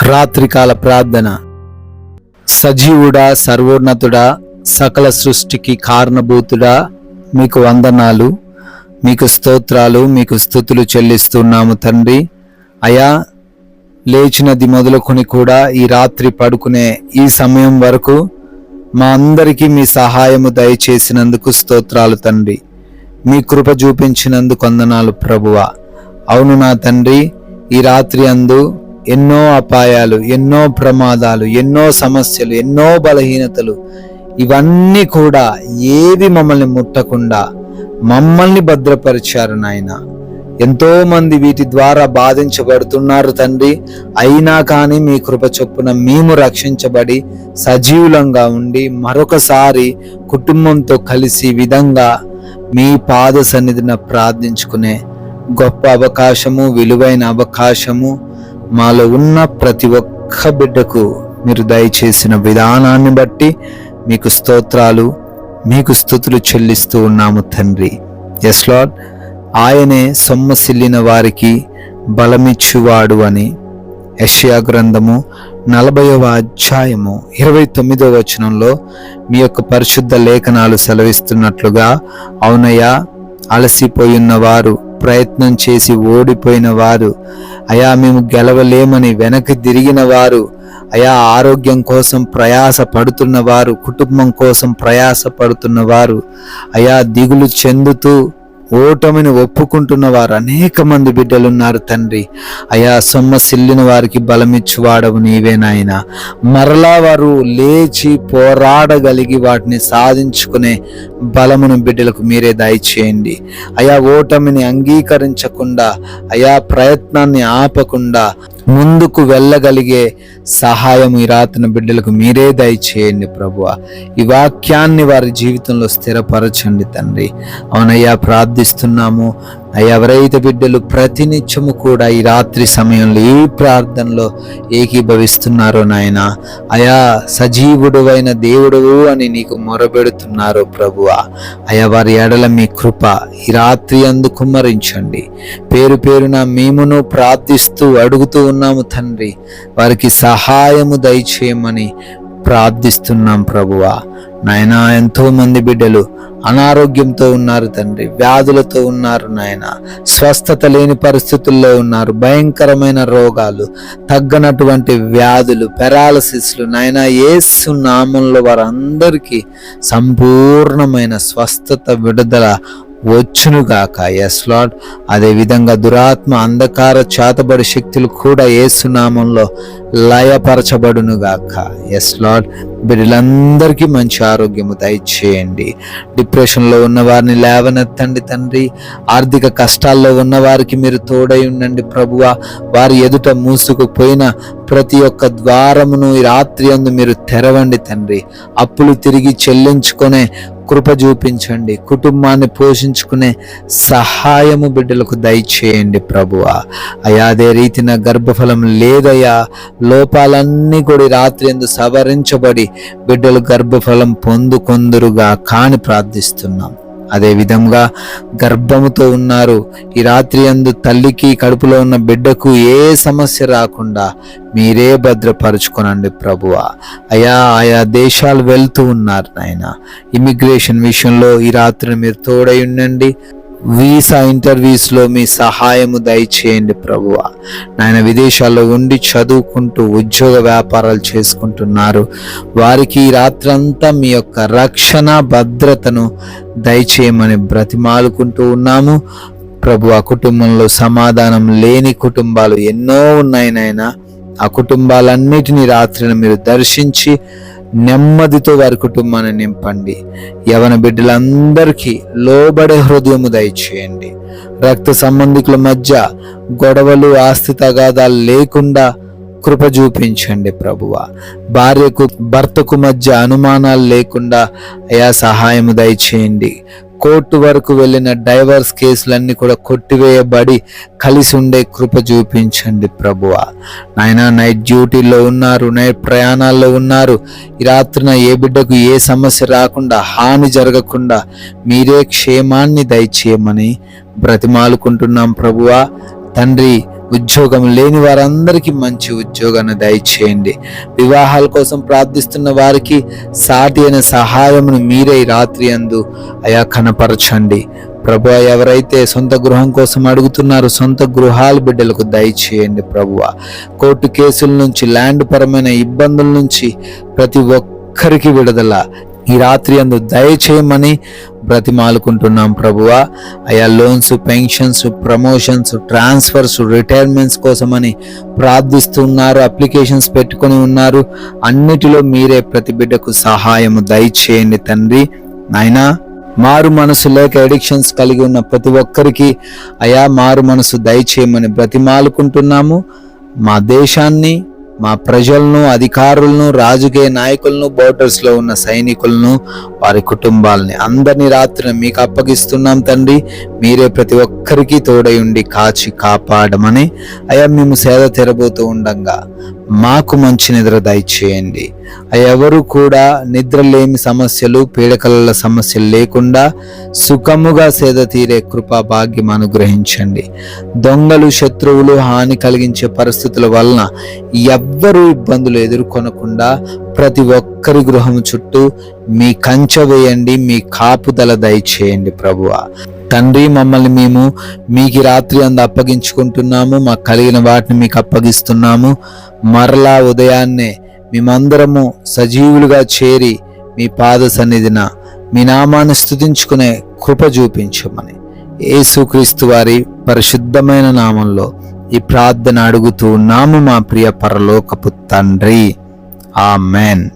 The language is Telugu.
రాత్రికాల ప్రార్థన. సజీవుడా, సర్వోన్నతుడా, సకల సృష్టికి కారణభూతుడా, మీకు వందనాలు, మీకు స్తోత్రాలు, మీకు స్తుతులు చెల్లిస్తున్నాము తండ్రి. అయా, లేచినది మొదలుకొని కూడా ఈ రాత్రి పడుకునే ఈ సమయం వరకు మా అందరికీ మీ సహాయము దయచేసినందుకు స్తోత్రాలు తండ్రి. మీ కృప చూపించినందుకు వందనాలు ప్రభువా. అవును నా తండ్రి, ఈ రాత్రి అందు ఎన్నో అపాయాలు, ఎన్నో ప్రమాదాలు, ఎన్నో సమస్యలు, ఎన్నో బలహీనతలు, ఇవన్నీ కూడా ఏవి మమ్మల్ని ముట్టకుండా మమ్మల్ని భద్రపరిచారు నాయన. ఎంతో మంది వీటి ద్వారా బాధించబడుతున్నారు తండ్రి. అయినా కానీ మీ కృప చొప్పున మేము రక్షించబడి సజీవులంగా ఉండి మరొకసారి కుటుంబంతో కలిసి విధంగా మీ పాద సన్నిధిన ప్రార్థించుకునే గొప్ప అవకాశము, విలువైన అవకాశము మాలో ఉన్న ప్రతి ఒక్క బిడ్డకు మీరు దయచేసిన విధానాన్ని బట్టి మీకు స్తోత్రాలు, మీకు స్తుతులు చెల్లిస్తూ ఉన్నాము తండ్రి. ఎస్ లార్డ్, ఆయనే సొమ్మసిల్లిన వారికి బలమిచ్చువాడు అని యెషయా గ్రంథము 40వ అధ్యాయము 29వ వచనంలో మీ యొక్క పరిశుద్ధ లేఖనాలు సెలవిస్తున్నట్లుగా, అవునయ్యా, అలసిపోయిన వారు, ప్రయత్నం చేసి ఓడిపోయిన వారు, అయా మేము గెలవలేమని వెనక్కి తిరిగిన వారు, అయా ఆరోగ్యం కోసం ప్రయాస పడుతున్న వారు, కుటుంబం కోసం ప్రయాస పడుతున్న వారు, అయా దిగులు చెందుతూ ఓటమిని ఒప్పుకుంటున్న వారు అనేక మంది బిడ్డలున్నారు తండ్రి. అయా, సొమ్మసిల్లిన వారికి బలమిచ్చువాడవు నీవే నాయనా. మరలా వారు లేచి పోరాడగలిగి వాటిని సాధించుకునే బలమును బిడ్డలకు మీరే దయచేయండి. అయా, ఓటమిని అంగీకరించకుండా, అయా ప్రయత్నాన్ని ఆపకుండా ముందుకు వెళ్ళగలిగే సహాయం ఈ రాత్రిన బిడ్డలకు మీరే దయచేయండి ప్రభువా. ఈ వాక్యాన్ని వారి జీవితంలో స్థిరపరచండి తండ్రి. అవునయ్యా, ప్రార్థిస్తున్నాము. అయ్యా, ఎవరైతే బిడ్డలు ప్రతినిత్యము కూడా ఈ రాత్రి సమయంలో ఈ ప్రార్థనలో ఏకీభవిస్తున్నారో నాయన, అయా సజీవుడువైన దేవుడువు అని నీకు మొరబెడుతున్నారో ప్రభువా, అయా వారి ఎడల మీ కృప ఈ రాత్రి అందు కుమ్మరించండి. పేరు పేరున మేమును ప్రార్థిస్తూ అడుగుతూ ఉన్నాము తండ్రి. వారికి సహాయము దయచేయమని ప్రార్థిస్తున్నాం ప్రభువా. నాయనా, ఎంతో మంది బిడ్డలు అనారోగ్యంతో ఉన్నారు తండ్రి, వ్యాధులతో ఉన్నారు నాయన, స్వస్థత లేని పరిస్థితుల్లో ఉన్నారు, భయంకరమైన రోగాలు, తగ్గనటువంటి వ్యాధులు, పెరాలసిస్లు, నాయన యేసు నామంలో వారందరికీ సంపూర్ణమైన స్వస్థత, విడుదల వచ్చునుగాక. Yes lord. అదేవిధంగా దురాత్మ, అంధకార, చేతబడి శక్తులు కూడా యేసు నామంలో లయపరచబడునుగాక. Yes lord. బిడ్డలందరికీ మంచి ఆరోగ్యము దయచేయండి. డిప్రెషన్లో ఉన్న వారిని లేవనెత్తండి తండ్రి. ఆర్థిక కష్టాల్లో ఉన్న వారికి మీరు తోడై ఉండండి ప్రభువా. వారి ఎదుట మూసుకుపోయిన ప్రతి ఒక్క ద్వారమును ఈ రాత్రి అందు మీరు తెరవండి తండ్రి. అప్పులు తిరిగి చెల్లించుకునే కృప చూపించండి. కుటుంబాన్ని పోషించుకునే సహాయము బిడ్డలకు దయచేయండి ప్రభువా. అయా, అదే రీతిన గర్భఫలం లేదయ్యా, లోపాలన్నీ కూడా రాత్రి యందు సవరించబడి బిడ్డలు గర్భఫలం పొందుకొందురుగా కాని ప్రార్థిస్తున్నాం. అదే విధంగా గర్భముతో ఉన్నారు, ఈ రాత్రి యందు తల్లికి కడుపులో ఉన్న బిడ్డకు ఏ సమస్య రాకుండా మీరే భద్రపరుచుకోనండి ప్రభువా. అయా, ఆయా దేశాలు వెళ్తూ ఉన్నారు నాయన, ఇమిగ్రేషన్ విషయంలో ఈ రాత్రి మీరు తోడై ఉండండి. వీసా ఇంటర్వ్యూస్లో మీ సహాయము దయచేయండి ప్రభువా. నాయన, విదేశాల్లో ఉండి చదువుకుంటూ ఉద్యోగ వ్యాపారాలు చేసుకుంటున్నారు, వారికి ఈ రాత్రంతా మీ యొక్క రక్షణ, భద్రతను దయచేయమని బ్రతిమాలుకుంటూ ఉన్నాము ప్రభువా. కుటుంబంలో సమాధానం లేని కుటుంబాలు ఎన్నో ఉన్నాయి నాయన. ఆ కుటుంబాలన్నిటినీ రాత్రిని మీరు దర్శించి నెమ్మదితో వారి కుటుంబాన్ని నింపండి. యవన బిడ్డలందరికీ లోబడే హృదయము దయచేయండి. రక్త సంబంధికుల మధ్య గొడవలు, ఆస్తి తగాదాలు లేకుండా కృప చూపించండి ప్రభువా. భార్యకు భర్తకు మధ్య అనుమానాలు లేకుండా అయా సహాయము దయచేయండి. కోర్టు వరకు వెళ్ళిన డైవర్స్ కేసులన్నీ కూడా కొట్టివేయబడి కలిసి ఉండే కృప చూపించండి ప్రభువా. నాయన, నైట్ డ్యూటీలో ఉన్నారు, నైట్ ప్రయాణాల్లో ఉన్నారు, ఈ రాత్రిన ఏ బిడ్డకు ఏ సమస్య రాకుండా, హాని జరగకుండా మీరే క్షేమాన్ని దయచేయమని బ్రతిమాలుకుంటున్నాం ప్రభువా. తండ్రి, ఉద్యోగం లేని వారందరికీ మంచి ఉద్యోగాన్ని దయచేయండి. వివాహాల కోసం ప్రార్థిస్తున్న వారికి సాటి అయిన సహాయమును మీరే ఈ రాత్రి అందు అయా కనపరచండి. ప్రభువా, ఎవరైతే సొంత గృహం కోసం అడుగుతున్నారో సొంత గృహాల బిడ్డలకు దయచేయండి. ప్రభువా, కోర్టు కేసుల నుంచి, ల్యాండ్ పరమైన ఇబ్బందుల నుంచి ప్రతి ఒక్కరికి విడుదల ఈ రాత్రి అందు దయచేయమని బ్రతిమాలుకుంటున్నాం. ప్రభువా, అయా loans, pensions, promotions, transfers, retirements కోసమని ప్రార్థిస్తున్నారు, అప్లికేషన్స్ పెట్టుకొని ఉన్నారు. అన్నిటిలో మీరే ప్రతి బిడ్డకు సహాయము దయచేయండి తండ్రి. నాయనా, మారు మనసు లేక ఎడిక్షన్స్ కలిగి ఉన్న ప్రతి ఒక్కరికి అయా మారు మనసు దయచేయమని బ్రతిమాలుకుంటున్నాము. మా దేశాన్ని, మా ప్రజలను, అధికారులను, రాజకీయ నాయకులను, బోర్డర్స్లో ఉన్న సైనికులను, వారి కుటుంబాలని అందరినీ రాత్రి మీకు అప్పగిస్తున్నాం తండ్రి. మీరే ప్రతి ఒక్కరికి తోడై ఉండి కాచి కాపాడమని అయా మేము సేద తెరబోతూ ఉండగా మాకు మంచి నిద్ర దయచేయండి. ఎవరు కూడా నిద్రలేమి సమస్యలు, పీడకల సమస్యలు లేకుండా సుఖముగా సేద తీరే కృపా భాగ్యం అనుగ్రహించండి. దొంగలు, శత్రువులు, హాని కలిగించే పరిస్థితుల వలన ఎవ్వరూ ఇబ్బందులు ఎదుర్కొనకుండా ప్రతి ఒక్కరి గృహము చుట్టూ మీ కంచె వేయండి, మీ కాపుదల దయచేయండి. ప్రభువా తండ్రి, మమ్మల్ని మేము మీకు రాత్రి అందు అప్పగించుకుంటున్నాము. మాకు కలిగిన వాటిని మీకు అప్పగిస్తున్నాము. మరలా ఉదయాన్నే మేమందరము సజీవులుగా చేరి మీ పాద సన్నిధిన మీ నామాన్ని స్తుతించుకునే కృప చూపించమని యేసుక్రీస్తు వారి పరిశుద్ధమైన నామంలో ఈ ప్రార్థన అడుగుతూ ఉన్నాము మా ప్రియ పరలోకపు తండ్రి. ఆమెన్.